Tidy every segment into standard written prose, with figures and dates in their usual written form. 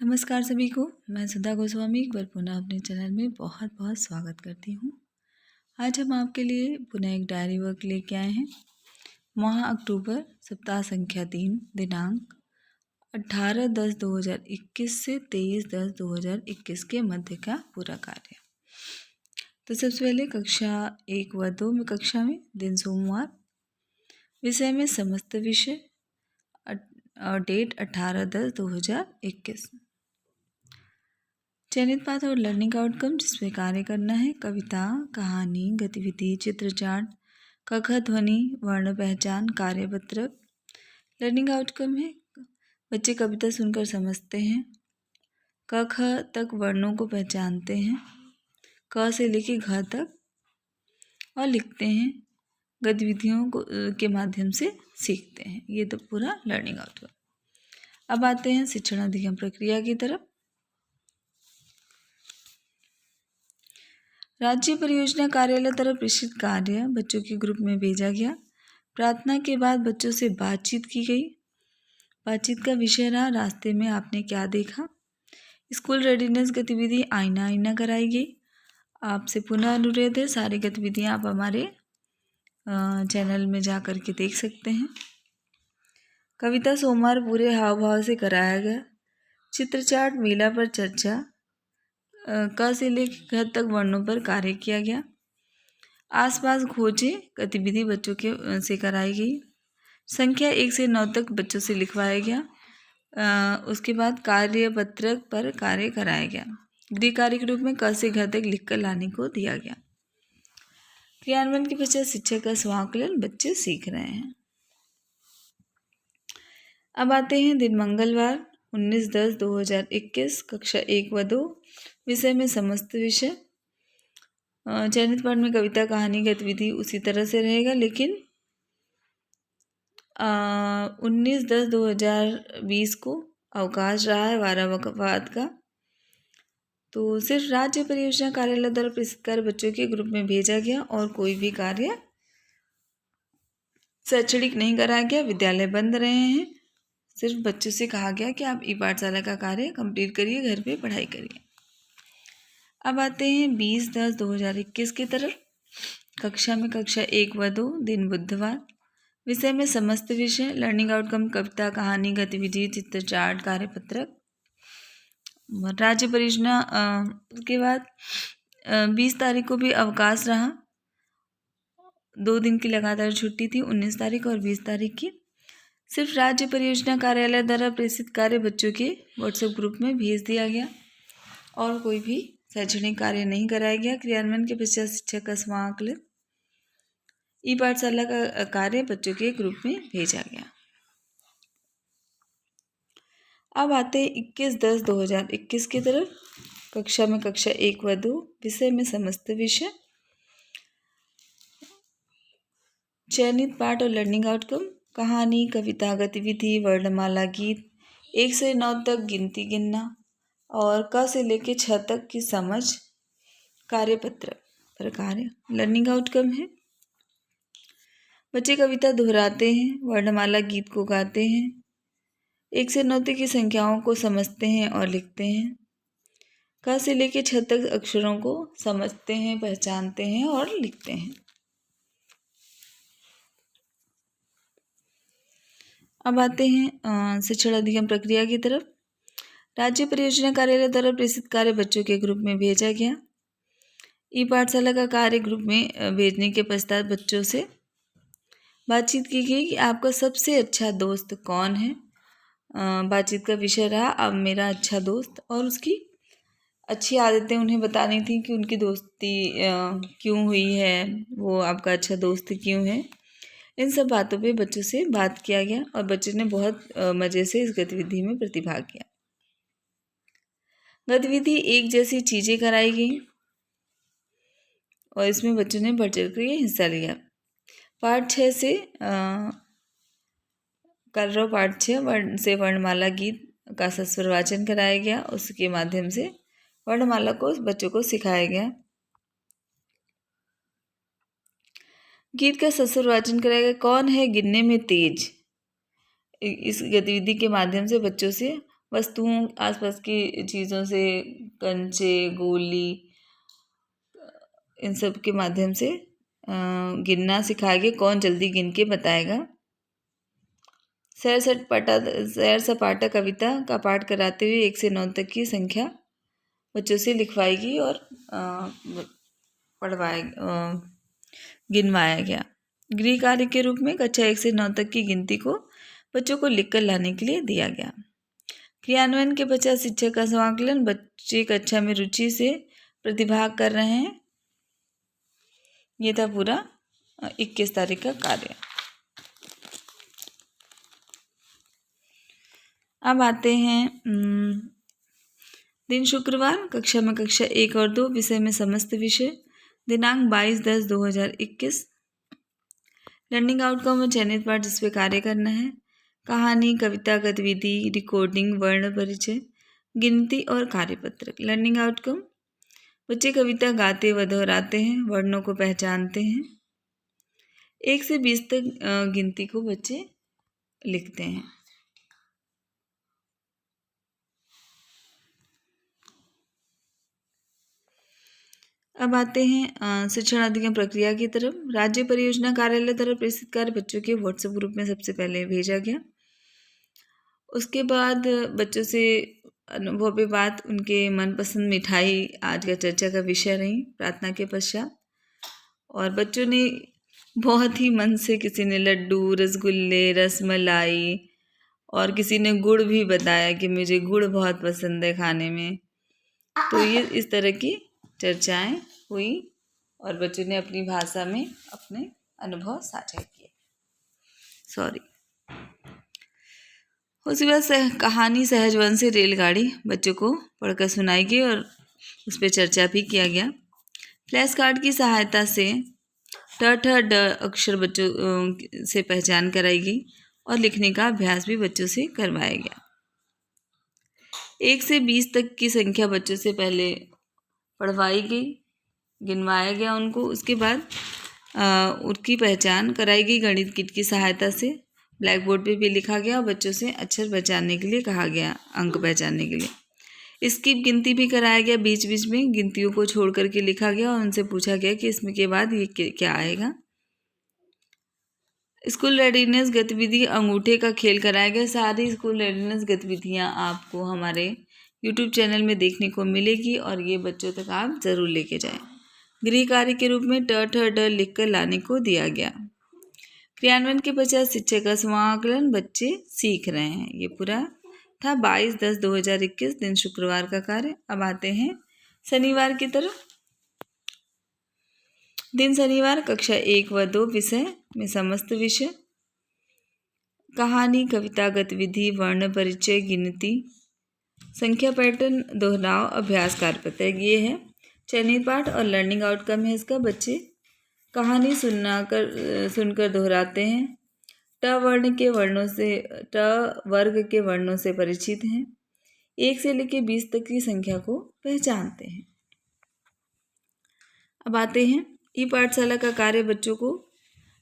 नमस्कार सभी को। मैं सुधा गोस्वामी एक बार पुनः अपने चैनल में बहुत बहुत स्वागत करती हूँ। आज हम आपके लिए पुनः एक डायरी वर्क लेके आए हैं। माह अक्टूबर, सप्ताह संख्या 3, दिनांक 18/10/2021 से 23/10/2021 के मध्य का पूरा कार्य। तो सबसे पहले कक्षा 1 व 2 में कक्षा में दिन सोमवार, विषय में समस्त विषय, डेट 18/10/2021। चयनित पाठ और लर्निंग आउटकम जिसमें कार्य करना है कविता, कहानी, गतिविधि, चित्र चार्ट, क ख ध्वनि, वर्ण पहचान, कार्यपत्रक। लर्निंग आउटकम है बच्चे कविता सुनकर समझते हैं, क ख तक वर्णों को पहचानते हैं, क से लेकर घ तक और लिखते हैं, गतिविधियों को के माध्यम से सीखते हैं। ये तो पूरा लर्निंग आउटकम। अब आते हैं शिक्षण अधिगम प्रक्रिया की तरफ। राज्य परियोजना कार्यालय तरफ प्रेषित कार्य बच्चों के ग्रुप में भेजा गया। प्रार्थना के बाद बच्चों से बातचीत की गई। बातचीत का विषय रहा रास्ते में आपने क्या देखा। स्कूल रेडीनेस गतिविधि आईना आईना कराई गई। आपसे पुनः अनुरोध है, सारी गतिविधियां आप हमारे चैनल में जा कर के देख सकते हैं। कविता सोमवार पूरे हाव भाव से कराया गया। चित्र चार्ट मेला पर चर्चा, क से लेकर घ तक वर्णों पर कार्य किया गया। आसपास खोजे गतिविधि बच्चों के से कराई गई। संख्या 1 से 9 तक बच्चों से लिखवाया गया। उसके बाद कार्यपत्रक पर कार्य कराया गया। गृह कार्य के रूप में क से घ तक लिखकर लाने को दिया गया। क्रियान्वयन के पश्चात शिक्षक का स्वाकलन बच्चे सीख रहे हैं। अब आते हैं दिन मंगलवार 19/10/2021 कक्षा 1 व 2, विषय में समस्त विषय। चयनित पाठ में कविता, कहानी, गतिविधि उसी तरह से रहेगा, लेकिन 19/10/2020 को अवकाश रहा है वारावकात का। तो सिर्फ राज्य परियोजना कार्यालय द्वारा प्रेषित कार्य बच्चों के ग्रुप में भेजा गया और कोई भी कार्य शैक्षणिक नहीं कराया गया। विद्यालय बंद रहे हैं। सिर्फ बच्चों से कहा गया कि आप ई पाठशाला का कार्य कंप्लीट करिए, घर पे पढ़ाई करिए। अब आते हैं 20/10/2021 की तरफ। कक्षा में कक्षा 1 व 2, दिन बुधवार, विषय में समस्त विषय। लर्निंग आउटकम कविता, कहानी, गतिविधि, चित्र चार्ट, कार्यपत्रक। राज्य परियोजना के बाद 20 तारीख को भी अवकाश रहा। 2 दिन की लगातार छुट्टी थी, 19 तारीख और 20 तारीख की। सिर्फ राज्य परियोजना कार्यालय द्वारा प्रेषित कार्य बच्चों के व्हाट्सएप ग्रुप में भेज दिया गया और कोई भी शैक्षणिक कार्य नहीं कराया गया। क्रियान्वयन के पश्चात शिक्षक का समाकलन ई पाठशाला का कार्य बच्चों के ग्रुप में भेजा गया। अब आते 21/10/2021 की तरफ। कक्षा में कक्षा 1 व 2, विषय में समस्त विषय। चयनित पाठ और लर्निंग आउटकम कहानी, कविता, गतिविधि, वर्णमाला, गीत, 1 से 9 तक गिनती गिनना और क से लेकर 6 तक की समझ। कार्यपत्र पर कार्य। लर्निंग आउटकम है बच्चे कविता दोहराते हैं, वर्णमाला गीत को गाते हैं, 1 से 9 तक की संख्याओं को समझते हैं और लिखते हैं, क से लेकर 6 तक अक्षरों को समझते हैं, पहचानते हैं और लिखते हैं। अब आते हैं शिक्षण अधिगम प्रक्रिया की तरफ। राज्य परियोजना कार्यालय द्वारा प्रेषित कार्य बच्चों के ग्रुप में भेजा गया। ई पाठशाला का कार्य ग्रुप में भेजने के पश्चात बच्चों से बातचीत की गई कि आपका सबसे अच्छा दोस्त कौन है। बातचीत का विषय रहा अब मेरा अच्छा दोस्त, और उसकी अच्छी आदतें उन्हें बतानी थी कि उनकी दोस्ती क्यों हुई है, वो आपका अच्छा दोस्त क्यों है। इन सब बातों पे बच्चों से बात किया गया और बच्चों ने बहुत मज़े से इस गतिविधि में प्रतिभाग किया। गतिविधि एक जैसी चीज़ें कराई गई और इसमें बच्चों ने बढ़ चढ़ कर हिस्सा लिया। पाठ 6 से कलरव पाठ 6 वर्ण से वर्णमाला गीत का सस्वर वाचन कराया गया। उसके माध्यम से वर्णमाला को बच्चों को सिखाया गया। गीत का सस्वर वाचन कराया गया। कौन है गिनने में तेज। इस गतिविधि के माध्यम से बच्चों से वस्तुओं आसपास की चीज़ों से, कंचे, गोली, इन सब के माध्यम से गिनना सिखाएंगे। कौन जल्दी गिन के बताएगा। सैर सपाटा कविता का पाठ कराते हुए 1 से 9 तक की संख्या बच्चों से लिखवाएगी और गिनवाया गया। गृह कार्य के रूप में कक्षा 1 से 9 तक की गिनती को बच्चों को लिखकर लाने के लिए दिया गया। क्रियान्वयन के पश्चात शिक्षक का समाकलन। बच्चे कक्षा में रुचि से प्रतिभाग कर रहे हैं। ये था पूरा 21 तारीख का कार्य। अब आते हैं दिन शुक्रवार, कक्षा में कक्षा 1 और 2 विषय में समस्त विषय। दिनांक 22/10/2021। लर्निंग आउटकम और चयनित पाठ जिस पे कार्य करना है। कहानी, कविता, गतिविधि, रिकॉर्डिंग, वर्ण परिचय, गिनती और कार्यपत्रक। लर्निंग आउटकम: बच्चे कविता गाते व दोहराते हैं, वर्णों को पहचानते हैं। 1 से 20 तक गिनती को बच्चे लिखते हैं। अब आते हैं शिक्षण अधिगम प्रक्रिया की तरफ। राज्य परियोजना कार्यालय द्वारा प्रेषित कार्य बच्चों के व्हाट्सएप ग्रुप में सबसे पहले भेजा गया। उसके बाद बच्चों से अनुभव पे बात, उनके मनपसंद मिठाई आज का चर्चा का विषय रही प्रार्थना के पश्चात। और बच्चों ने बहुत ही मन से, किसी ने लड्डू, रसगुल्ले, रसमलाई और किसी ने गुड़ भी बताया कि मुझे गुड़ बहुत पसंद है खाने में। तो ये इस तरह की चर्चाएं हुई और बच्चों ने अपनी भाषा में अपने अनुभव साझा किए। उसके बाद कहानी सहजवंशी रेलगाड़ी बच्चों को पढ़कर सुनाई गई और उस पर चर्चा भी किया गया। फ्लैश कार्ड की सहायता से ट ठ ड अक्षर बच्चों से पहचान कराई गई और लिखने का अभ्यास भी बच्चों से करवाया गया। 1 से 20 तक की संख्या बच्चों से पहले पढ़वाई गई, गिनवाया गया उनको। उसके बाद उनकी पहचान कराई गई गणित किट की सहायता से। ब्लैक बोर्ड पे भी लिखा गया और बच्चों से अक्षर पहचानने के लिए कहा गया, अंक पहचानने के लिए। इसकी गिनती भी कराया गया, बीच बीच में गिनतियों को छोड़ करके लिखा गया और उनसे पूछा गया कि इसमें के बाद ये क्या आएगा। स्कूल रेडीनेस गतिविधि अंगूठे का खेल कराया गया। सारी स्कूल रेडीनेस गतिविधियाँ आपको हमारे यूट्यूब चैनल में देखने को मिलेगी और ये बच्चों तक आप ज़रूर लेके जाएं। गृह कार्य के रूप में ट ठ ड लिख कर लाने को दिया गया। क्रियान्वयन के पश्चात शिक्षक का समाकलन बच्चे सीख रहे हैं। ये पूरा था 22/10/2021 दिन शुक्रवार का कार्य। अब आते हैं शनिवार की तरफ। दिन शनिवार, कक्षा 1 व 2 विषय में समस्त विषय। कहानी, कविता, गतिविधि, वर्ण परिचय, गिनती, संख्या, पैटर्न, दोहराव, अभ्यास, कार्यपत्रक। ये है चयनित पाठ और लर्निंग आउटकम है इसका। बच्चे कहानी सुनकर दोहराते हैं। ट वर्ग के वर्णों से परिचित हैं। 1 से लेकर 20 तक की संख्या को पहचानते हैं। अब आते हैं ई पाठशाला का कार्य बच्चों को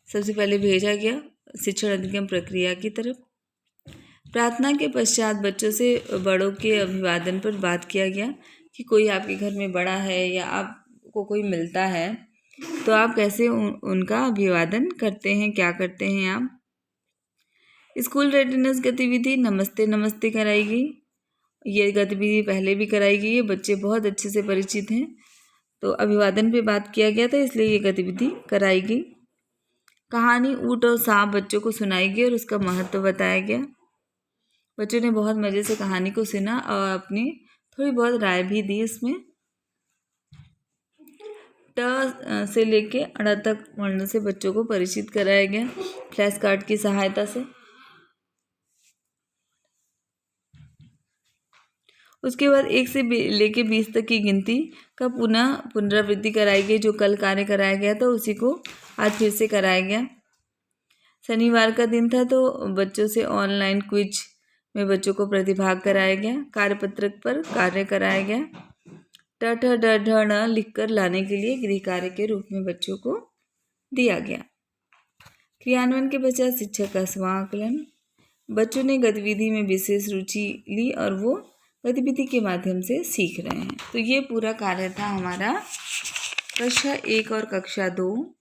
सबसे पहले भेजा गया शिक्षण अधिगम प्रक्रिया की तरफ। प्रार्थना के पश्चात बच्चों से बड़ों के अभिवादन पर बात किया गया कि कोई आपके घर में बड़ा है या आपको कोई मिलता है तो आप कैसे उनका अभिवादन करते हैं, क्या करते हैं आप। स्कूल रेडीनेस गतिविधि नमस्ते नमस्ते कराई गई। ये गतिविधि पहले भी कराई गई है, बच्चे बहुत अच्छे से परिचित हैं। तो अभिवादन पे बात किया गया था, इसलिए ये गतिविधि कराई गई। कहानी ऊँट और सांप बच्चों को सुनाई गई और उसका महत्व बताया गया। बच्चों ने बहुत मज़े से कहानी को सुना और अपनी थोड़ी बहुत राय भी दी इसमें। ट से लेके अड़ तक वर्ण से बच्चों को परिचित कराया गया फ्लैश कार्ड की सहायता से। उसके बाद 1 से लेके 20 तक की गिनती का पुनरावृत्ति कराई गई। जो कल कार्य कराया गया था उसी को आज फिर से कराया गया। शनिवार का दिन था तो बच्चों से ऑनलाइन क्विज में बच्चों को प्रतिभाग कराया गया। कार्यपत्रक पर कार्य कराया गया। ट ठ ड ढ ण लिख कर लाने के लिए गृह कार्य के रूप में बच्चों को दिया गया। क्रियान्वयन के पश्चात शिक्षक का समाकलन। बच्चों ने गतिविधि में विशेष रुचि ली और वो गतिविधि के माध्यम से सीख रहे हैं। तो ये पूरा कार्य था हमारा कक्षा 1 और कक्षा 2।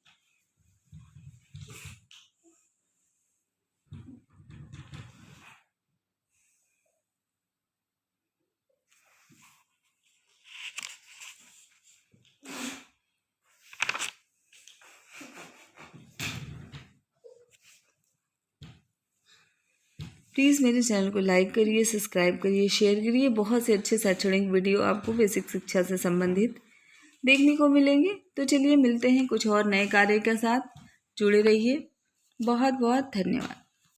प्लीज़ मेरे चैनल को लाइक करिए, सब्सक्राइब करिए, शेयर करिए। बहुत से अच्छे शैक्षणिक वीडियो आपको बेसिक शिक्षा से संबंधित देखने को मिलेंगे। तो चलिए मिलते हैं कुछ और नए कार्य के साथ। जुड़े रहिए। बहुत बहुत धन्यवाद।